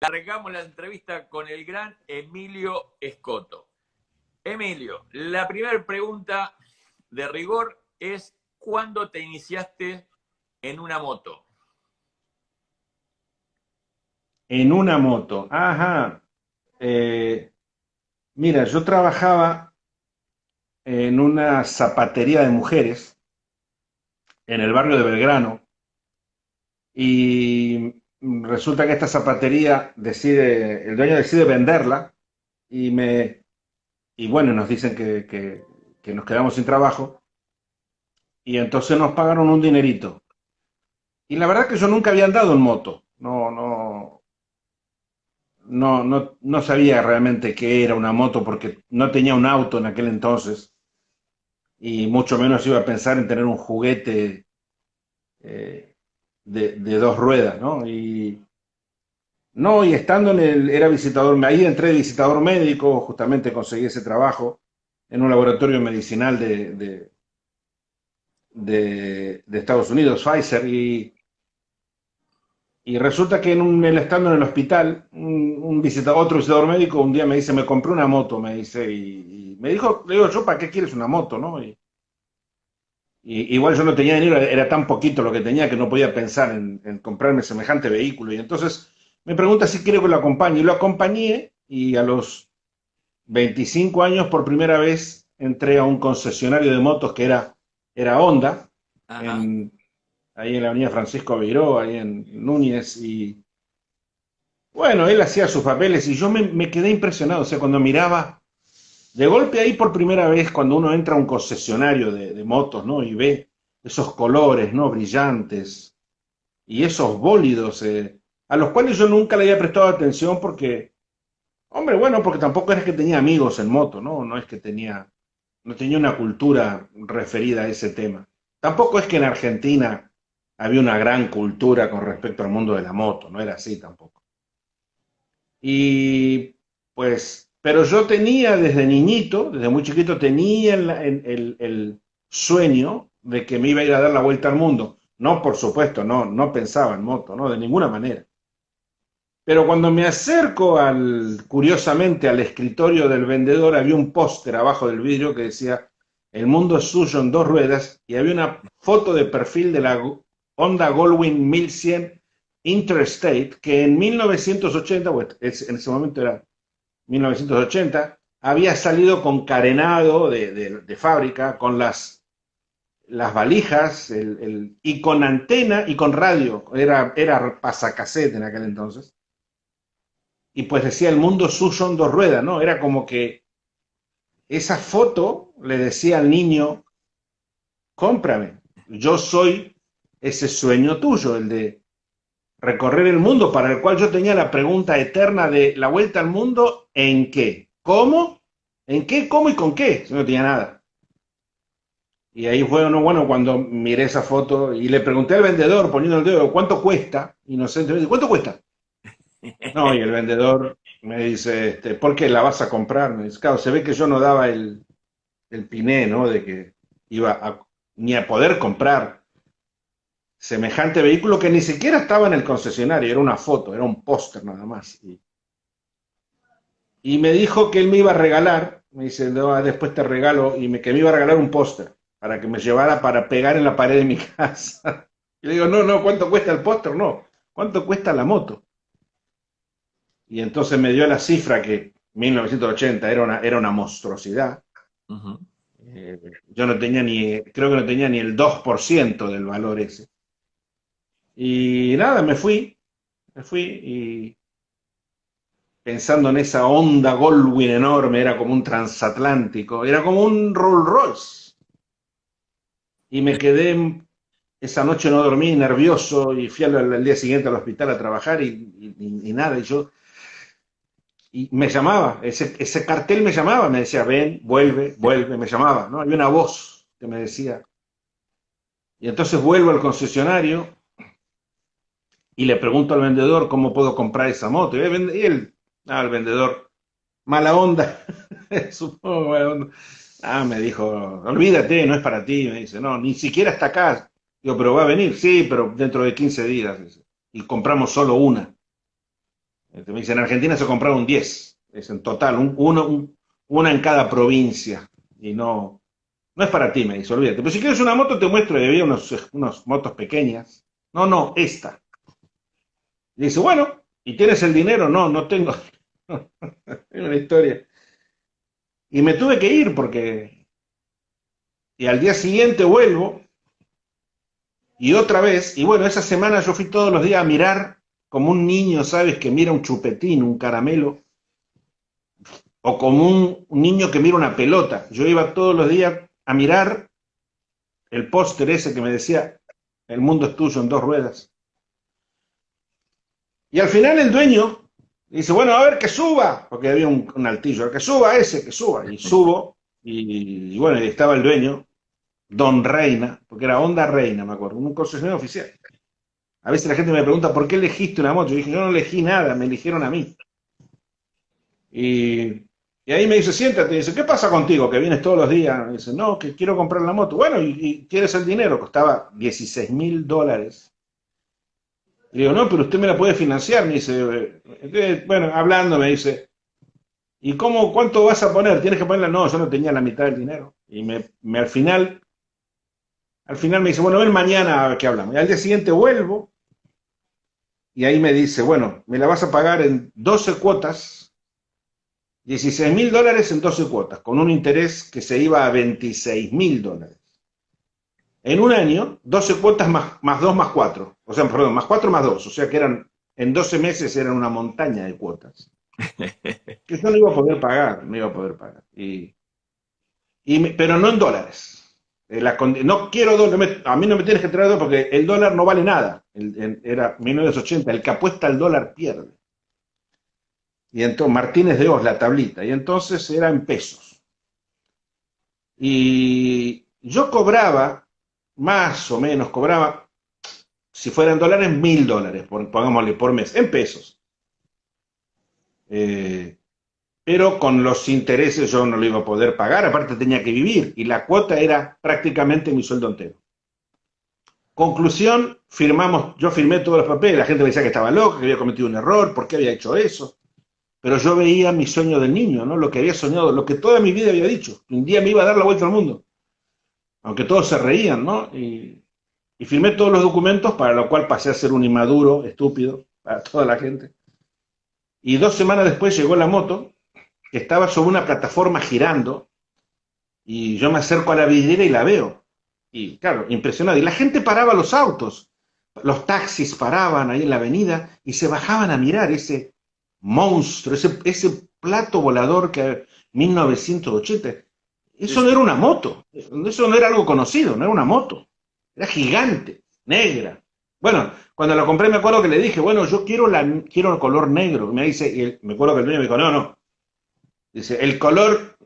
Arrancamos la entrevista con el gran Emilio Escoto. Emilio, la primera pregunta de rigor es: ¿cuándo te iniciaste en una moto? En una moto. Ajá. Eh, Mira, yo trabajaba en una zapatería de mujeres en el barrio de Belgrano y resulta que esta zapatería el dueño decide venderla y y bueno, nos dicen que nos quedamos sin trabajo y entonces nos pagaron un dinerito. Y la verdad que yo nunca había andado en moto. No sabía realmente qué era una moto porque no tenía un auto en aquel entonces y mucho menos iba a pensar en tener un juguete eh, de dos ruedas, ¿no? Y estando era visitador, ahí entré de visitador médico, justamente conseguí ese trabajo en un laboratorio medicinal de Estados Unidos, Pfizer, y resulta que estando en el hospital, otro visitador médico un día me dice, me compré una moto, me dice, y me dijo, le digo, yo, ¿para qué quieres una moto, no? Igual yo no tenía dinero, era tan poquito lo que tenía que no podía pensar en comprarme semejante vehículo. Y entonces me pregunta si quiero que lo acompañe. Y lo acompañé y a los 25 años por primera vez entré a un concesionario de motos que era Honda, Ajá. en, ahí en la avenida Francisco Beiró, ahí en Núñez. Y bueno, él hacía sus papeles y yo me quedé impresionado. O sea, cuando miraba, de golpe ahí por primera vez, cuando uno entra a un concesionario de motos, ¿no? Y ve esos colores, ¿no? Brillantes y esos bólidos, a los cuales yo nunca le había prestado atención porque, hombre, bueno, porque tampoco es que tenía amigos en moto, ¿no? No tenía una cultura referida a ese tema. Tampoco es que en Argentina había una gran cultura con respecto al mundo de la moto, no era así tampoco. Y pues, pero yo tenía desde niñito, desde muy chiquito, tenía el sueño de que me iba a ir a dar la vuelta al mundo. No, por supuesto, no pensaba en moto, no, de ninguna manera. Pero cuando me acerco curiosamente al escritorio del vendedor, había un póster abajo del vidrio que decía, el mundo es suyo en dos ruedas, y había una foto de perfil de la Honda Goldwing 1100 Interstate, que en 1980, en ese momento era 1980, había salido con carenado de fábrica, con las valijas, y con antena y con radio, era pasacassette en aquel entonces, y pues decía el mundo suyo en dos ruedas, ¿no? Era como que esa foto le decía al niño, cómprame, yo soy ese sueño tuyo, el de recorrer el mundo, para el cual yo tenía la pregunta eterna de la vuelta al mundo, ¿en qué? ¿Cómo? ¿En qué? ¿Cómo y con qué? Yo no tenía nada. Y ahí fue, no, bueno, cuando miré esa foto y le pregunté al vendedor, poniendo el dedo, ¿cuánto cuesta? Inocentemente, ¿cuánto cuesta? No, y el vendedor me dice, ¿por qué la vas a comprar? Me dice, claro, se ve que yo no daba el piné, ¿no? De que ni a poder comprar semejante vehículo que ni siquiera estaba en el concesionario, era una foto, era un póster nada más. Y me dijo que él me iba a regalar, me dice, no, después te regalo, que me iba a regalar un póster para que me llevara para pegar en la pared de mi casa. Y le digo, no, ¿cuánto cuesta el póster? No, ¿cuánto cuesta la moto? Y entonces me dio la cifra que 1980 era una monstruosidad. Ujú. Yo no tenía creo que no tenía ni el 2% del valor ese. Y nada, me fui y pensando en esa Honda Goldwing enorme, era como un transatlántico, era como un Rolls Royce. Y me quedé, esa noche no dormí, nervioso, y fui al día siguiente al hospital a trabajar y nada, y me llamaba, ese cartel me llamaba, me decía, ven, vuelve, vuelve, me llamaba, ¿no? Había una voz que me decía. Y entonces vuelvo al concesionario y le pregunto al vendedor cómo puedo comprar esa moto. El vendedor, mala onda, supongo, mala onda. Me dijo, olvídate, no es para ti, me dice, no, ni siquiera está acá. Digo, pero va a venir, sí, pero dentro de 15 días, dice. Y compramos solo una. Me dice, en Argentina se compraron 10. Es en total, una en cada provincia. Y no es para ti, me dice, olvídate. Pero si quieres una moto, te muestro. Y había unos motos pequeñas. No, no, esta. Y dice, bueno, ¿y tienes el dinero? No, no tengo. Es una historia. Y me tuve que ir porque... Y al día siguiente vuelvo y otra vez, y bueno, esa semana yo fui todos los días a mirar como un niño, ¿sabes? Que mira un chupetín, un caramelo, o como un niño que mira una pelota. Yo iba todos los días a mirar el póster ese que me decía, el mundo es tuyo en dos ruedas. Y al final el dueño dice, bueno, a ver que suba, porque había un altillo, que suba ese, que suba. Y subo, y bueno, y estaba el dueño, Don Reina, porque era Honda Reina, me acuerdo, un concesionario oficial. A veces la gente me pregunta, ¿por qué elegiste una moto? Yo dije, yo no elegí nada, me eligieron a mí. Y, y ahí me dice, siéntate, y dice, ¿qué pasa contigo? Que vienes todos los días. Me dice, no, que quiero comprar la moto. Bueno, y ¿quieres el dinero? Costaba $16.000. Le digo, no, pero usted me la puede financiar. Me dice, bueno, hablando me dice, ¿y cuánto vas a poner? ¿Tienes que ponerla? No, yo no tenía la mitad del dinero. Y al final me dice, bueno, ven mañana a ver qué hablamos. Y al día siguiente vuelvo y ahí me dice, bueno, me la vas a pagar en 12 cuotas, $16.000 en 12 cuotas, con un interés que se iba a $26.000. En un año, 12 cuotas más 2 más 4. O sea, perdón, más 4 más 2. O sea que en 12 meses eran una montaña de cuotas. Que yo no iba a poder pagar, no iba a poder pagar. Pero no en dólares. No quiero dólares, a mí no me tienes que traer dólares porque el dólar no vale nada. Era 1980, el que apuesta al dólar pierde. Y entonces, Martínez de Oz, la tablita, y entonces era en pesos. Y yo cobraba, más o menos, si fueran dólares, $1.000, pongámosle, por mes, en pesos. Pero con los intereses yo no lo iba a poder pagar, aparte tenía que vivir, y la cuota era prácticamente mi sueldo entero. Conclusión, yo firmé todos los papeles, la gente me decía que estaba loco, que había cometido un error, por qué había hecho eso, pero yo veía mi sueño del niño, ¿no? Lo que había soñado, lo que toda mi vida había dicho, que un día me iba a dar la vuelta al mundo, aunque todos se reían, ¿no? Y firmé todos los documentos, para lo cual pasé a ser un inmaduro, estúpido, para toda la gente. Y 2 semanas después llegó la moto, que estaba sobre una plataforma girando, y yo me acerco a la vidriera y la veo. Y claro, impresionado. Y la gente paraba los autos, los taxis paraban ahí en la avenida y se bajaban a mirar ese monstruo, ese plato volador que 1980. Eso no era una moto, eso no era algo conocido, no era una moto. Era gigante, negra. Bueno, cuando la compré me acuerdo que le dije, bueno, yo quiero el color negro. Me dice, me acuerdo que el dueño me dijo, no, no. Dice, el color,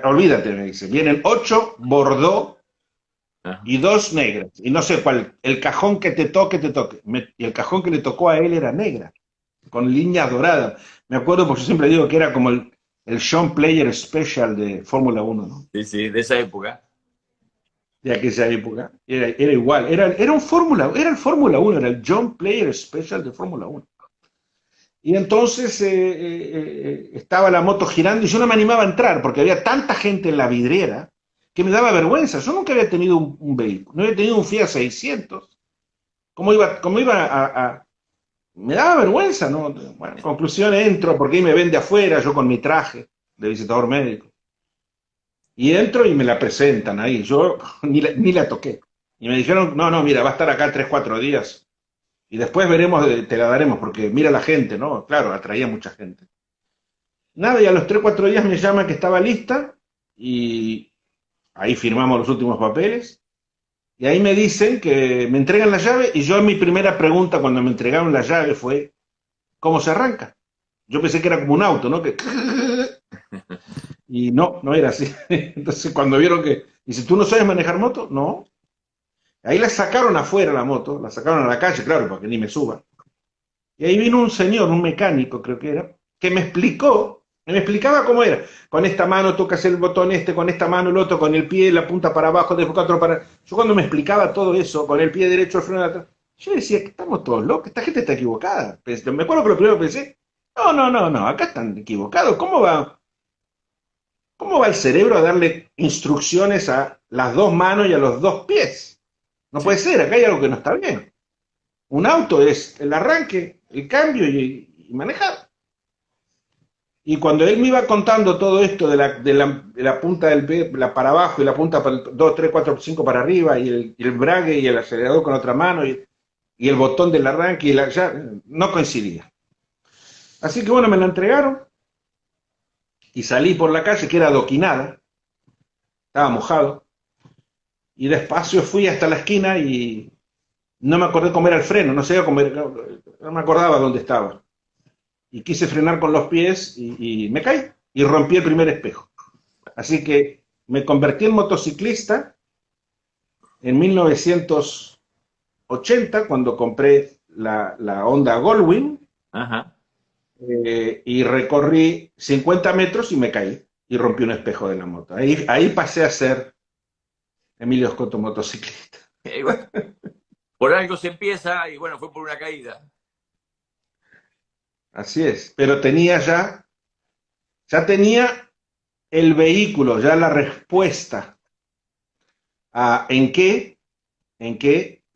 olvídate, me dice, vienen 8 bordeaux y 2 negras. Y no sé cuál, el cajón que te toque, te toque. Y el cajón que le tocó a él era negra, con líneas doradas. Me acuerdo porque yo siempre digo que era como el Sean Player Special de Fórmula 1, ¿no? Sí, sí, de esa época. De aquella época. Era igual, era el Fórmula 1, era el John Player Special de Fórmula 1. Y entonces estaba la moto girando y yo no me animaba a entrar porque había tanta gente en la vidriera que me daba vergüenza. Yo nunca había tenido un vehículo, no había tenido un Fiat 600. ¿Cómo iba? Me daba vergüenza, ¿no? Bueno, conclusión, entro porque ahí me ven de afuera, yo con mi traje de visitador médico. Y entro y me la presentan ahí. Yo ni la toqué. Y me dijeron, no, no, mira, va a estar acá 3, 4 días. Y después veremos, te la daremos, porque mira la gente, ¿no? Claro, atraía mucha gente. Nada, y a los 3, 4 días me llaman que estaba lista y ahí firmamos los últimos papeles. Y ahí me dicen que me entregan la llave y yo mi primera pregunta cuando me entregaron la llave fue, ¿cómo se arranca? Yo pensé que era como un auto, ¿no? Y no era así. Entonces cuando vieron que, dice, ¿tú no sabes manejar moto? No. Ahí la sacaron afuera la moto, la sacaron a la calle, claro, para que ni me suba. Y ahí vino un señor, un mecánico creo que era, que me explicaba cómo era. Con esta mano tocas el botón con esta mano el otro, con el pie, la punta para abajo, después otro para... Yo cuando me explicaba todo eso, con el pie derecho, el freno de atrás, Yo decía que estamos todos locos, esta gente está equivocada. Me acuerdo que lo primero que pensé, no, acá están equivocados. ¿Cómo va el cerebro a darle instrucciones a las dos manos y a los dos pies? No puede Sí. ser, acá hay algo que no está bien. Un auto es el arranque, el cambio y manejar. Y cuando él me iba contando todo esto de la punta del pie para abajo y la punta para 2, 3, 4, 5 para arriba y el brague y el acelerador con otra mano y el botón del arranque ya no coincidía. Así que bueno, me la entregaron y salí por la calle que era adoquinada, estaba mojado y despacio fui hasta la esquina y no me acordé comer al freno, no sé comer, no me acordaba dónde estaba. Y quise frenar con los pies y me caí y rompí el primer espejo. Así que me convertí en motociclista en 1980 cuando compré la Honda Goldwing Ajá. y recorrí 50 metros y me caí y rompí un espejo de la moto. Ahí pasé a ser Emilio Scotto motociclista. Y bueno, por algo se empieza y bueno, fue por una caída. Así es, pero ya tenía el vehículo, ya la respuesta a en qué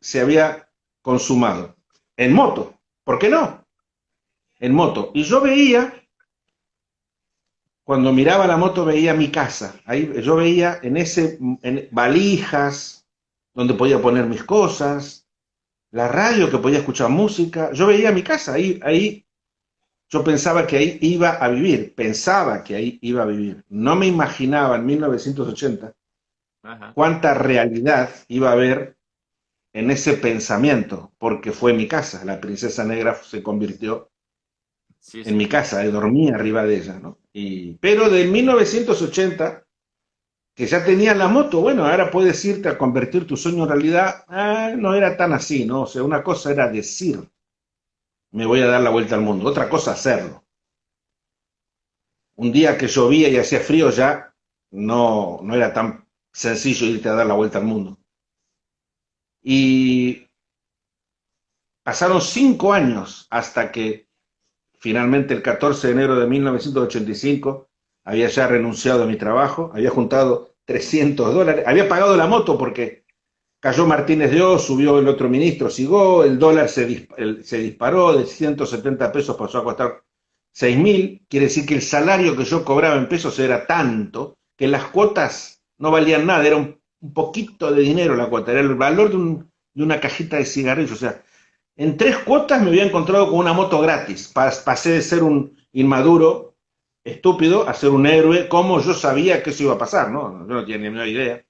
se había consumado. En moto, ¿por qué no? En moto. Y yo veía, cuando miraba la moto, veía mi casa. Ahí yo veía en valijas, donde podía poner mis cosas, la radio que podía escuchar música. Yo veía mi casa, ahí yo pensaba que ahí iba a vivir, pensaba que ahí iba a vivir. No me imaginaba en 1980 Ajá. cuánta realidad iba a haber en ese pensamiento, porque fue mi casa. La princesa negra se convirtió Sí, en sí. mi casa, y dormía arriba de ella, ¿no? Pero de 1980, que ya tenía la moto, bueno, ahora puedes irte a convertir tu sueño en realidad, no era tan así, ¿no? O sea, una cosa era decir, me voy a dar la vuelta al mundo, otra cosa hacerlo. Un día que llovía y hacía frío ya no era tan sencillo irte a dar la vuelta al mundo. Y pasaron 5 años hasta que finalmente el 14 de enero de 1985 había ya renunciado a mi trabajo, había juntado $300, había pagado la moto porque cayó Martínez de Oz, subió el otro ministro Sigó, el dólar se disparó, de 170 pesos pasó a costar 6.000, quiere decir que el salario que yo cobraba en pesos era tanto que las cuotas no valían nada, era un poquito de dinero la cuota, era el valor de una cajita de cigarrillos, o sea, en 3 cuotas me había encontrado con una moto gratis. Pasé de ser un inmaduro, estúpido, a ser un héroe, como yo sabía que eso iba a pasar, ¿no? Yo no tenía ni menor idea.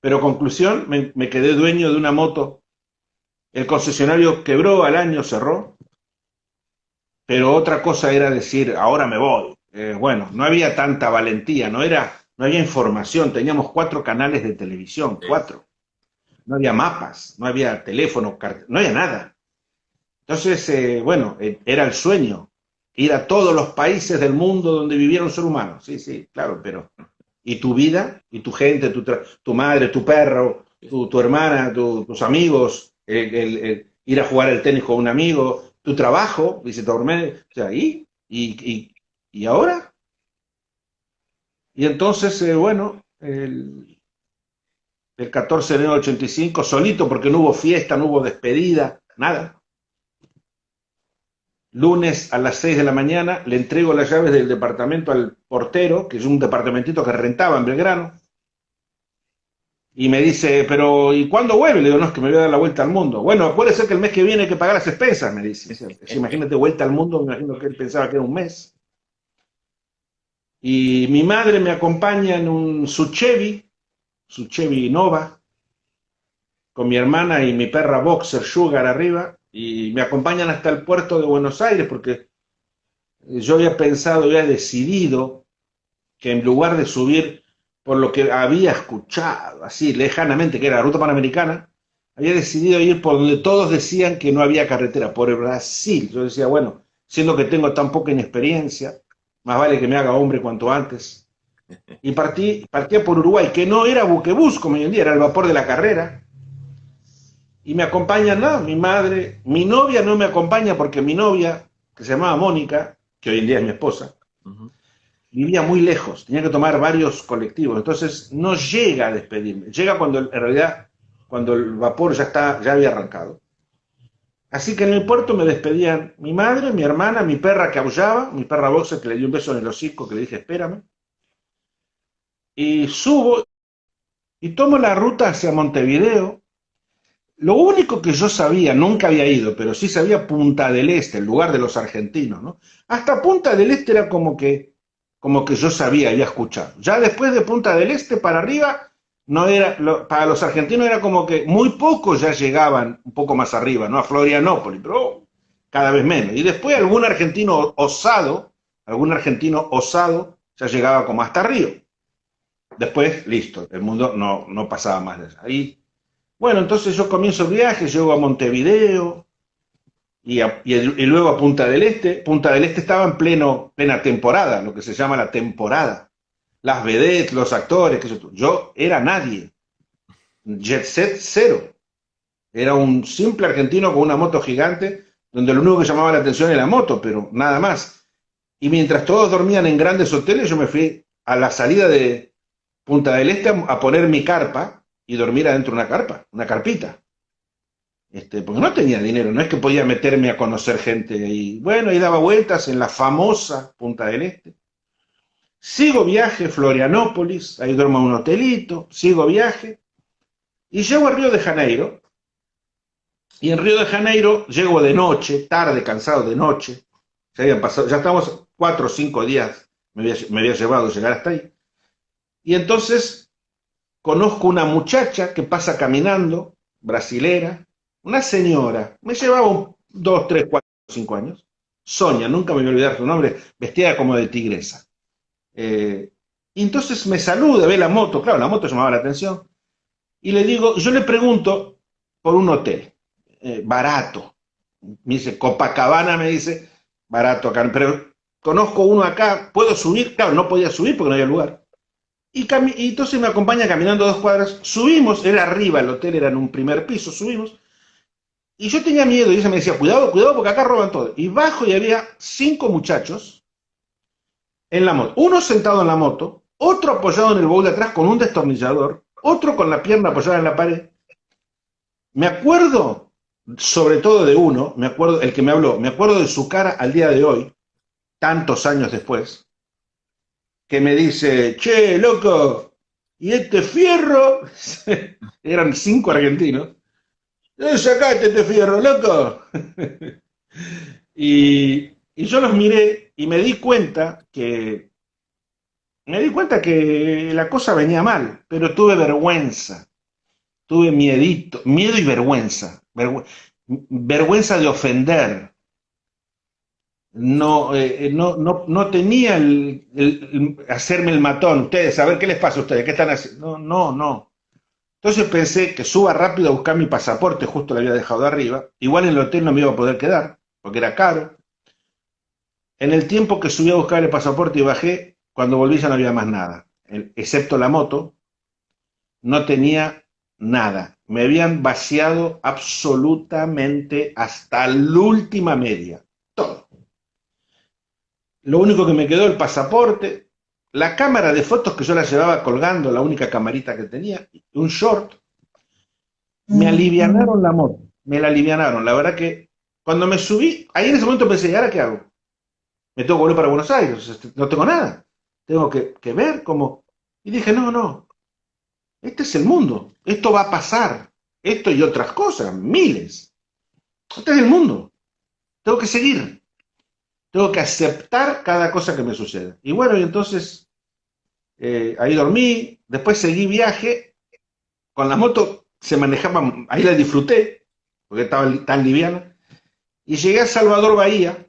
Pero conclusión, me quedé dueño de una moto. El concesionario quebró, al año cerró, pero otra cosa era decir, ahora me voy. Bueno, no había tanta valentía, no había información, teníamos 4 canales de televisión, Sí. 4. No había mapas, no había teléfono, no había nada. Entonces, bueno, era el sueño, ir a todos los países del mundo donde viviera un ser humano. Sí, sí, claro, pero ¿y tu vida? ¿Y tu gente? ¿Tu madre, tu perro, tu hermana, tus amigos? Ir a jugar al tenis con un amigo, tu trabajo, visitar médico, o sea, ¿y ahora? Y entonces, bueno, el 14 de enero del 85, solito porque no hubo fiesta, no hubo despedida, nada. Lunes a las 6 de la mañana le entrego las llaves del departamento al portero, que es un departamentito que rentaba en Belgrano, y me dice, pero ¿y cuándo vuelve? Le digo, no, es que me voy a dar la vuelta al mundo. Bueno, acuérdese que el mes que viene hay que pagar las expensas, me dice. Imagínate, vuelta al mundo, me imagino que él pensaba que era un mes. Y mi madre me acompaña en un Suchevi Nova, con mi hermana y mi perra Boxer Sugar arriba, y me acompañan hasta el puerto de Buenos Aires, porque yo había pensado, había decidido que en lugar de subir por lo que había escuchado así lejanamente, que era la ruta panamericana, había decidido ir por donde todos decían que no había carretera, por el Brasil. Yo decía, bueno, siendo que tengo tan poca inexperiencia, más vale que me haga hombre cuanto antes. Y partía por Uruguay, que no era buquebús como hoy en día, era el vapor de la carrera. y me acompañan, no, mi madre, mi novia no me acompaña porque mi novia, que se llamaba Mónica, que hoy en día es mi esposa, Ujú. vivía muy lejos, tenía que tomar varios colectivos, entonces no llega a despedirme, llega cuando en realidad, cuando el vapor ya había arrancado. Así que en el puerto me despedían mi madre, mi hermana, mi perra que aullaba, mi perra boxer que le dio un beso en el hocico, que le dije espérame, y subo y tomo la ruta hacia Montevideo. Lo único que yo sabía, nunca había ido, pero sí sabía Punta del Este, el lugar de los argentinos, ¿no? Hasta Punta del Este era como que yo sabía, había escuchado. Ya después de Punta del Este para arriba, no era, para los argentinos era como que muy pocos ya llegaban un poco más arriba, ¿no? A Florianópolis, pero cada vez menos. Y después algún argentino osado ya llegaba como hasta Río. Después, listo, el mundo no pasaba más de eso. Ahí, bueno, entonces yo comienzo el viaje, llego a Montevideo y luego a Punta del Este. Punta del Este estaba en plena temporada, lo que se llama la temporada. Las vedettes, los actores, qué sé yo era nadie. Jet set cero. Era un simple argentino con una moto gigante, donde lo único que llamaba la atención era la moto, pero nada más. Y mientras todos dormían en grandes hoteles, yo me fui a la salida de Punta del Este a poner mi carpa y dormir adentro de una carpa, una carpita. Porque no tenía dinero, no es que podía meterme a conocer gente. Y bueno, ahí daba vueltas en la famosa Punta del Este. Sigo viaje, Florianópolis, ahí duermo en un hotelito, sigo viaje. Y llego a Río de Janeiro. Y en Río de Janeiro llego de noche, tarde, cansado de noche. Ya estamos 4 o 5 días, me había llevado llegar hasta ahí. Y entonces conozco una muchacha que pasa caminando, brasilera, una señora, me llevaba 2, 3, 4, 5 años, Sonia, nunca me voy a olvidar su nombre, vestida como de tigresa. Y entonces me saluda, ve la moto, claro, la moto llamaba la atención, y le digo, yo le pregunto por un hotel, barato, me dice, Copacabana, me dice, barato acá, pero conozco uno acá, ¿puedo subir? Claro, no podía subir porque no había lugar. Y entonces me acompaña caminando 2 cuadras, subimos, era arriba, el hotel era en un primer piso, subimos, y yo tenía miedo, y ella me decía, cuidado, cuidado, porque acá roban todo. Y bajo y había 5 muchachos en la moto, uno sentado en la moto, otro apoyado en el baúl de atrás con un destornillador, otro con la pierna apoyada en la pared. Me acuerdo, sobre todo de uno, me acuerdo, el que me habló, me acuerdo de su cara al día de hoy, tantos años después, que me dice, che, loco, ¿y este fierro? Eran 5 argentinos. Sacate este fierro, loco. Y yo los miré y me di cuenta que la cosa venía mal, pero tuve vergüenza, tuve miedo y vergüenza, vergüenza de ofender. No tenía hacerme el matón. Ustedes, a ver qué les pasa a ustedes, qué están haciendo. No. Entonces pensé que suba rápido a buscar mi pasaporte, justo lo había dejado arriba. Igual en el hotel no me iba a poder quedar, porque era caro. En el tiempo que subí a buscar el pasaporte y bajé, cuando volví ya no había más nada. Excepto la moto, no tenía nada. Me habían vaciado absolutamente hasta la última media. Todo. Lo único que me quedó el pasaporte, la cámara de fotos que yo la llevaba colgando, la única camarita que tenía, un short. Me alivianaron la moto, me la alivianaron. La verdad que cuando me subí, ahí en ese momento pensé, ¿y ahora qué hago? Me tengo que volver para Buenos Aires, no tengo nada. Tengo que ver cómo. Y dije, no, este es el mundo, esto va a pasar, esto y otras cosas, miles. Este es el mundo, tengo que seguir, tengo que aceptar cada cosa que me suceda. Y bueno, y entonces ahí dormí, después seguí viaje, con la moto se manejaba, ahí la disfruté, porque estaba tan liviana, y llegué a Salvador Bahía,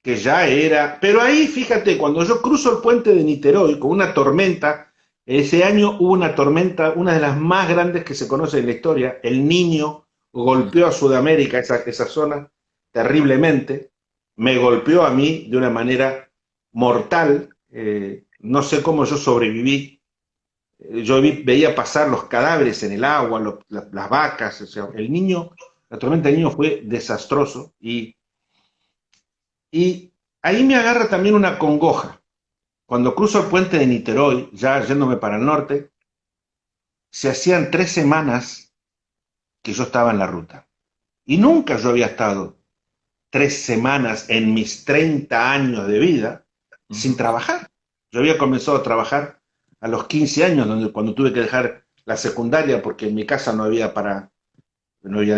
que ya era, pero ahí fíjate, cuando yo cruzo el puente de Niterói con una tormenta, ese año hubo una tormenta, una de las más grandes que se conoce en la historia, el Niño golpeó a Sudamérica, esa zona, terriblemente, me golpeó a mí de una manera mortal, no sé cómo yo sobreviví, Veía pasar los cadáveres en el agua, las vacas, o sea, la tormenta del Niño fue desastroso y ahí me agarra también una congoja. Cuando cruzo el puente de Niterói, ya yéndome para el norte, se hacían 3 semanas que yo estaba en la ruta. Y nunca yo había estado 3 semanas en mis 30 años de vida sin trabajar. Yo había comenzado a trabajar a los 15 años, cuando tuve que dejar la secundaria porque en mi casa no había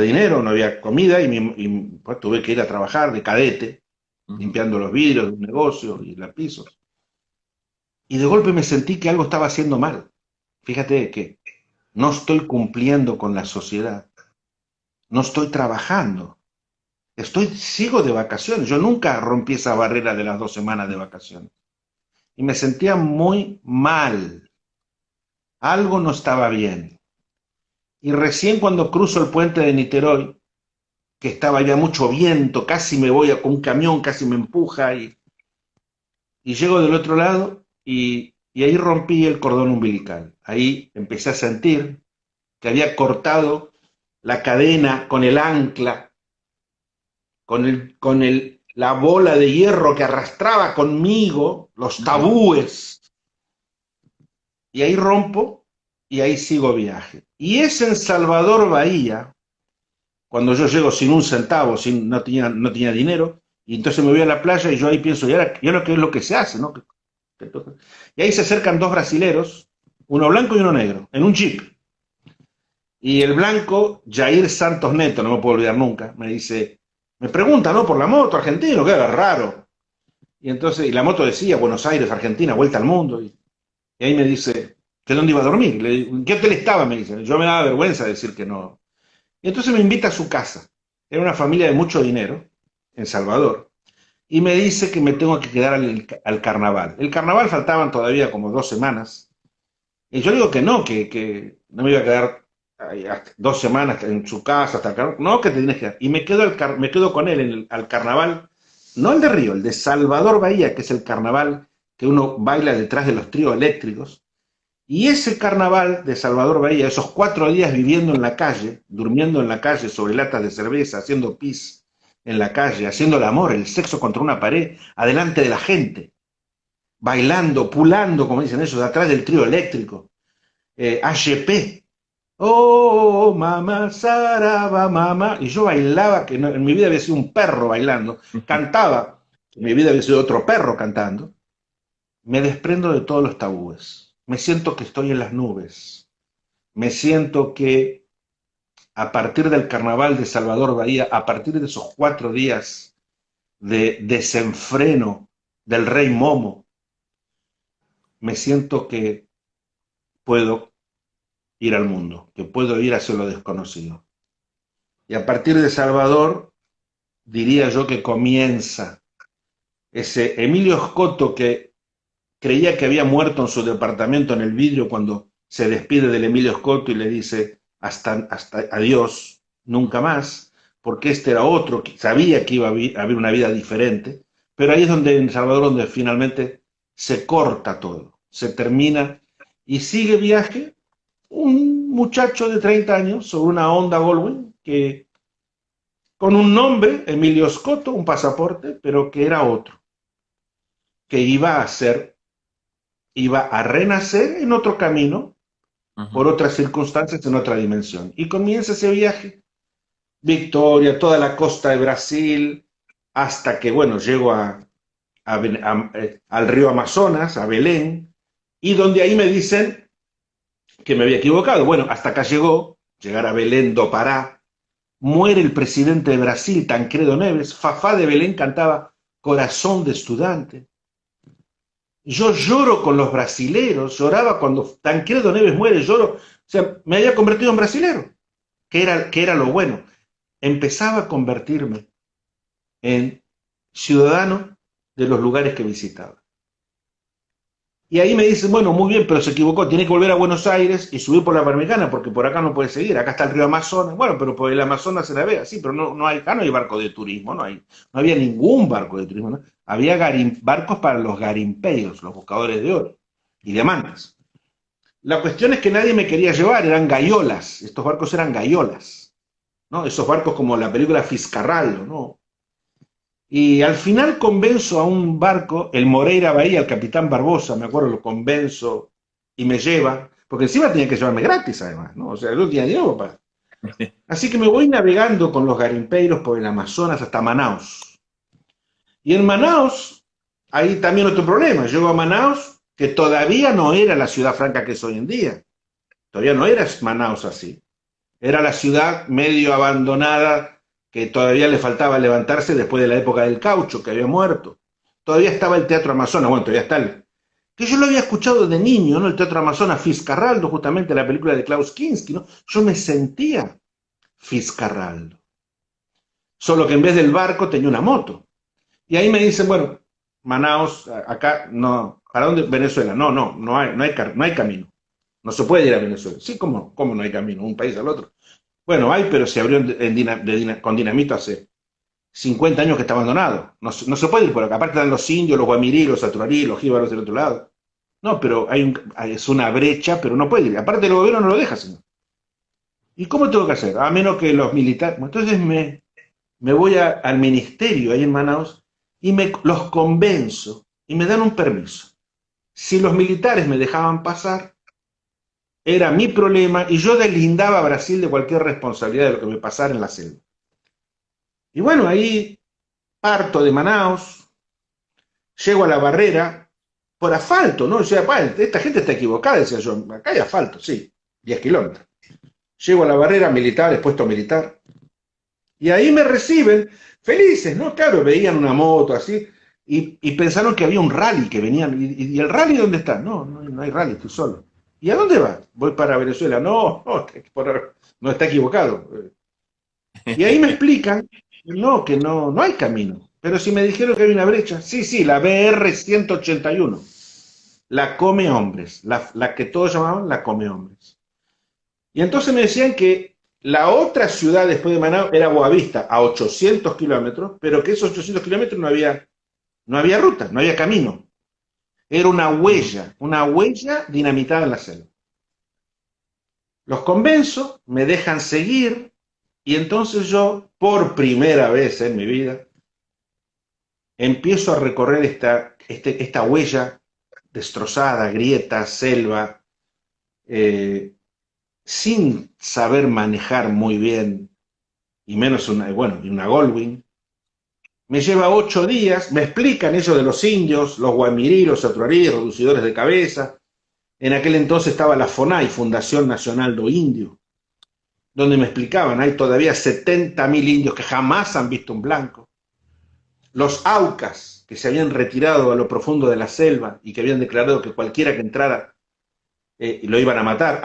dinero, no había comida pues, tuve que ir a trabajar de cadete, limpiando los vidrios de un negocio y los pisos. Y de golpe me sentí que algo estaba haciendo mal. Fíjate que no estoy cumpliendo con la sociedad, no estoy trabajando, sigo de vacaciones. Yo nunca rompí esa barrera de las 2 semanas de vacaciones. Y me sentía muy mal. Algo no estaba bien. Y recién cuando cruzo el puente de Niterói, que estaba ya mucho viento, casi me voy con un camión, casi me empuja, y llego del otro lado y ahí rompí el cordón umbilical. Ahí empecé a sentir que había cortado la cadena con el ancla, la bola de hierro que arrastraba conmigo, los tabúes. Y ahí rompo y ahí sigo viaje. Y es en Salvador Bahía, cuando yo llego sin un centavo, no tenía dinero, y entonces me voy a la playa y yo ahí pienso, ¿y ahora qué es lo que se hace? ¿No? Y ahí se acercan 2 brasileros, uno blanco y uno negro, en un jeep. Y el blanco, Jair Santos Neto, no me puedo olvidar nunca, me pregunta, ¿no? Por la moto, argentino, que era raro. Y la moto decía, Buenos Aires, Argentina, vuelta al mundo. Y ahí me dice, ¿que dónde iba a dormir? ¿En qué hotel estaba? Me dice. Yo me daba vergüenza decir que no. Y entonces me invita a su casa. Era una familia de mucho dinero, en Salvador. Y me dice que me tengo que quedar al carnaval. El carnaval faltaban todavía como 2 semanas. Y yo digo que que no me iba a quedar 2 semanas en su casa hasta el carnaval. No, que te tienes que quedar. Y me quedo con él al carnaval, no el de Río, el de Salvador Bahía, que es el carnaval que uno baila detrás de los tríos eléctricos. Y ese carnaval de Salvador Bahía, esos 4 días viviendo en la calle, durmiendo en la calle sobre latas de cerveza, haciendo pis en la calle, haciendo el amor, el sexo contra una pared, adelante de la gente, bailando, pulando, como dicen ellos, atrás del trío eléctrico, HP, oh, mamá, zaraba, mamá, y yo bailaba, que en mi vida había sido un perro bailando, cantaba, en mi vida había sido otro perro cantando, me desprendo de todos los tabúes, me siento que estoy en las nubes, me siento que a partir del carnaval de Salvador Bahía, a partir de esos 4 días de desenfreno del rey Momo, me siento que puedo ir al mundo, que puedo ir hacia lo desconocido. Y a partir de Salvador, diría yo que comienza ese Emilio Scotto que creía que había muerto en su departamento en el vidrio cuando se despide del Emilio Scotto y le dice hasta adiós, nunca más, porque este era otro, que sabía que iba a haber una vida diferente, pero ahí es donde en Salvador donde finalmente se corta todo, se termina y sigue viaje un muchacho de 30 años sobre una Honda Goldwing que con un nombre, Emilio Scotto, un pasaporte, pero que era otro, que iba a renacer en otro camino, por otras circunstancias, en otra dimensión. Y comienza ese viaje, Victoria, toda la costa de Brasil, hasta que, bueno, llego al río Amazonas, a Belén, y donde ahí me dicen que me había equivocado. Bueno, hasta acá llegar a Belén do Pará, muere el presidente de Brasil, Tancredo Neves, Fafá de Belén cantaba Corazón de Estudiante. Yo lloro con los brasileros, lloraba cuando Tancredo Neves muere, lloro. O sea, me había convertido en brasilero, que era lo bueno. Empezaba a convertirme en ciudadano de los lugares que visitaba. Y ahí me dicen, bueno, muy bien, pero se equivocó, tiene que volver a Buenos Aires y subir por la Panamericana, porque por acá no puede seguir, acá está el río Amazonas. Bueno, pero por el Amazonas se navega, sí, pero acá no hay barco de turismo, no había ningún barco de turismo, ¿no? Había barcos para los garimpeos, los buscadores de oro y diamantes. La cuestión es que nadie me quería llevar, eran gaiolas, estos barcos eran gaiolas, ¿no? Esos barcos como la película Fiscarraldo, ¿no? Y al final convenzo a un barco, el Moreira Bahía, el capitán Barbosa, me acuerdo, lo convenzo y me lleva, porque encima tenía que llevarme gratis además, ¿no? O sea, yo no tenía dinero, papá. Así que me voy navegando con los garimpeiros por el Amazonas hasta Manaus. Y en Manaus, hay también otro problema. Llego a Manaus, que todavía no era la ciudad franca que es hoy en día. Todavía no era Manaus así. Era la ciudad medio abandonada, que todavía le faltaba levantarse después de la época del caucho, que había muerto. Todavía estaba el Teatro Amazonas, bueno, todavía está que yo lo había escuchado de niño, ¿no? El Teatro Amazonas, Fiscarraldo, justamente la película de Klaus Kinski, ¿no? Yo me sentía Fiscarraldo. Solo que en vez del barco tenía una moto. Y ahí me dicen, bueno, Manaus, acá, no, ¿para dónde? Venezuela. No hay camino. No se puede ir a Venezuela. Sí, ¿cómo no hay camino? Un país al otro. Bueno, hay, pero se abrió con dinamito hace 50 años que está abandonado. No se puede ir por acá. Aparte están los indios, los guamirí, los aturarí, los jíbaros del otro lado. No, pero es una brecha, pero no puede ir. Aparte el gobierno no lo deja, señor. ¿Y cómo tengo que hacer? A menos que los militares... Entonces me voy al ministerio ahí en Manaus y los convenzo y me dan un permiso. Si los militares me dejaban pasar, era mi problema y yo deslindaba a Brasil de cualquier responsabilidad de lo que me pasara en la selva. Y bueno, ahí parto de Manaus, llego a la barrera por asfalto, ¿no? O sea, esta gente está equivocada, decía yo, acá hay asfalto, sí, 10 kilómetros. Llego a la barrera militar, puesto militar, y ahí me reciben felices, ¿no? Claro, veían una moto así, y pensaron que había un rally que venían. ¿Y el rally dónde está? No hay rally, estoy solo. ¿Y a dónde vas? Voy para Venezuela. No, está equivocado. Y ahí me explican, que no hay camino. Pero si me dijeron que hay una brecha, sí, la BR 181, la come hombres, la que todos llamaban la come hombres. Y entonces me decían que la otra ciudad después de Manaus era Boavista, a 800 kilómetros, pero que esos 800 kilómetros no había ruta, no había camino. Era una huella dinamitada en la selva. Los convenzo, me dejan seguir, y entonces yo, por primera vez en mi vida, empiezo a recorrer esta huella destrozada, grietas, selva, sin saber manejar muy bien, y menos una Goldwing. Me lleva 8 días, me explican eso de los indios, los guamirí, los aturarí, reducidores de cabeza. En aquel entonces estaba la FONAI, Fundación Nacional do Indio, donde me explicaban, hay todavía 70.000 indios que jamás han visto un blanco. Los aucas, que se habían retirado a lo profundo de la selva y que habían declarado que cualquiera que entrara lo iban a matar.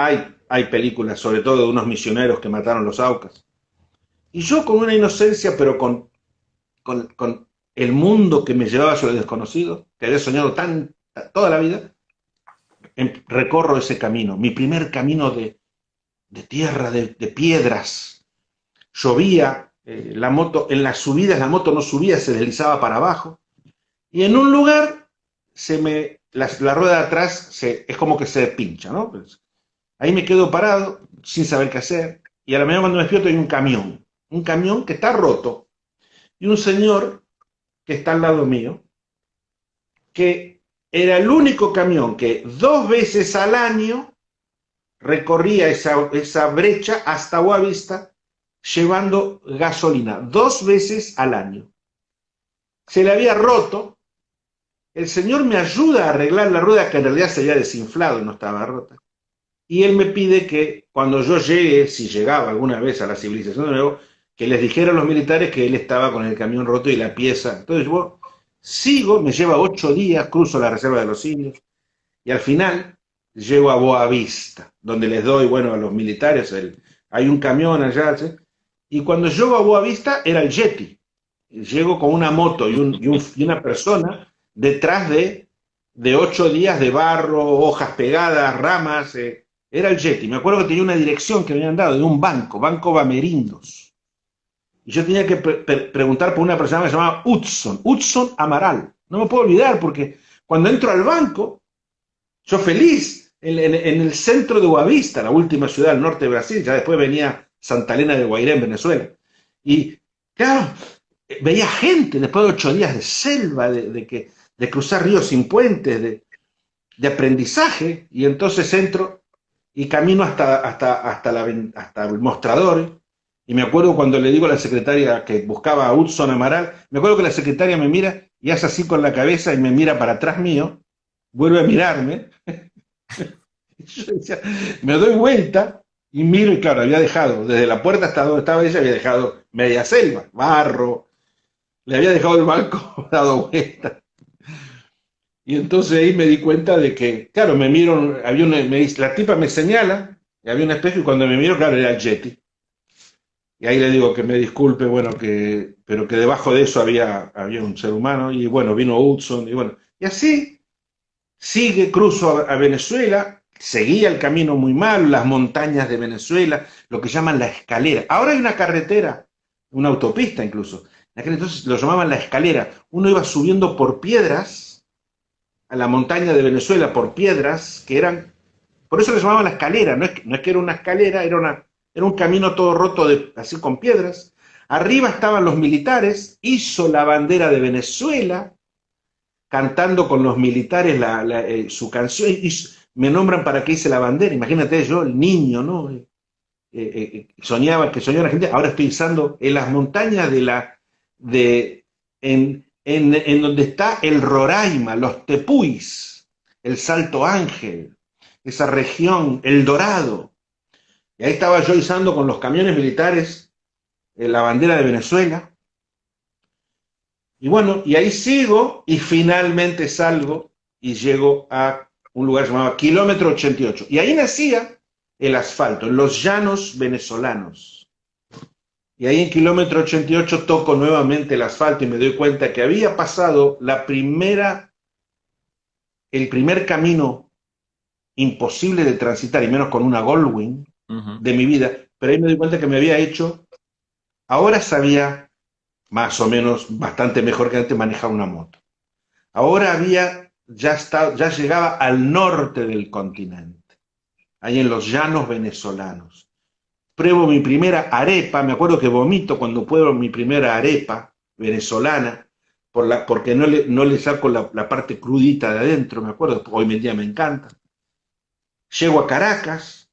Hay películas, sobre todo de unos misioneros que mataron los aucas. Y yo con una inocencia, pero con el mundo que me llevaba sobre el desconocido, que había soñado toda la vida, recorro ese camino, mi primer camino de tierra, de piedras. Llovía, la moto, en las subidas la moto no subía, se deslizaba para abajo, y en un lugar la rueda de atrás es como que se pincha, ¿no? Pues, ahí me quedo parado, sin saber qué hacer, y a la mañana cuando me despierto hay un camión que está roto, y un señor que está al lado mío, que era el único camión que 2 veces al año recorría esa brecha hasta Boavista llevando gasolina, 2 veces al año. Se le había roto, el señor me ayuda a arreglar la rueda que en realidad se había desinflado y no estaba rota. Y él me pide que cuando yo llegue, si llegaba alguna vez a la civilización de nuevo, que les dijera a los militares que él estaba con el camión roto y la pieza. Entonces yo sigo, me lleva 8 días, cruzo la reserva de los indios y al final llego a Boavista, donde les doy, a los militares, hay un camión allá, ¿sí? Y cuando llego a Boavista era el Yeti. Llego con una moto y una persona detrás de 8 días de barro, hojas pegadas, ramas. Era el Yeti. Me acuerdo que tenía una dirección que me habían dado de un Banco Bamerindos. Y yo tenía que preguntar por una persona que se llamaba Hudson Amaral. No me puedo olvidar porque cuando entro al banco, yo feliz, en el centro de Boavista, la última ciudad del norte de Brasil, ya después venía Santa Elena de Guairá en Venezuela. Y claro, veía gente después de 8 días de selva, de cruzar ríos sin puentes, de aprendizaje, y entonces entro y camino hasta el mostrador, y me acuerdo cuando le digo a la secretaria que buscaba a Hudson Amaral, me acuerdo que la secretaria me mira y hace así con la cabeza y me mira para atrás mío, vuelve a mirarme, yo decía, me doy vuelta y miro y claro, había dejado, desde la puerta hasta donde estaba ella, había dejado media selva, barro, le había dejado el banco dado vuelta. Y entonces ahí me di cuenta de que, claro, me miro, la tipa me señala, y había un espejo y cuando me miro, claro, era el Yeti. Y ahí le digo que me disculpe, bueno, pero que debajo de eso había un ser humano, y bueno, vino Hudson, y bueno, y así cruzo a Venezuela, seguía el camino muy mal, las montañas de Venezuela, lo que llaman la escalera. Ahora hay una carretera, una autopista incluso. En aquel entonces lo llamaban la escalera. Uno iba subiendo por piedras a la montaña de Venezuela, por piedras que eran, por eso le llamaban la escalera, no es que era una escalera, era un camino todo roto así con piedras. Arriba estaban los militares, hizo la bandera de Venezuela, cantando con los militares su canción, y me nombran para que hice la bandera. Imagínate yo, el niño, ¿no? Soñaba la gente. Ahora estoy pisando en las montañas en donde está el Roraima, los Tepuis, el Salto Ángel, esa región, El Dorado. Y ahí estaba yo izando con los camiones militares la bandera de Venezuela. Y bueno, y ahí sigo y finalmente salgo y llego a un lugar llamado Kilómetro 88. Y ahí nacía el asfalto, en los llanos venezolanos. Y ahí en Kilómetro 88 toco nuevamente el asfalto y me doy cuenta que había pasado el primer camino imposible de transitar, y menos con una Goldwing de mi vida. Pero ahí me doy cuenta que me había hecho, ahora sabía más o menos, bastante mejor que antes, manejar una moto. Ahora ya llegaba al norte del continente, ahí en los llanos venezolanos. Pruebo mi primera arepa, me acuerdo que vomito cuando pruebo mi primera arepa venezolana, porque no le saco la parte crudita de adentro, me acuerdo, hoy en día me encanta. Llego a Caracas,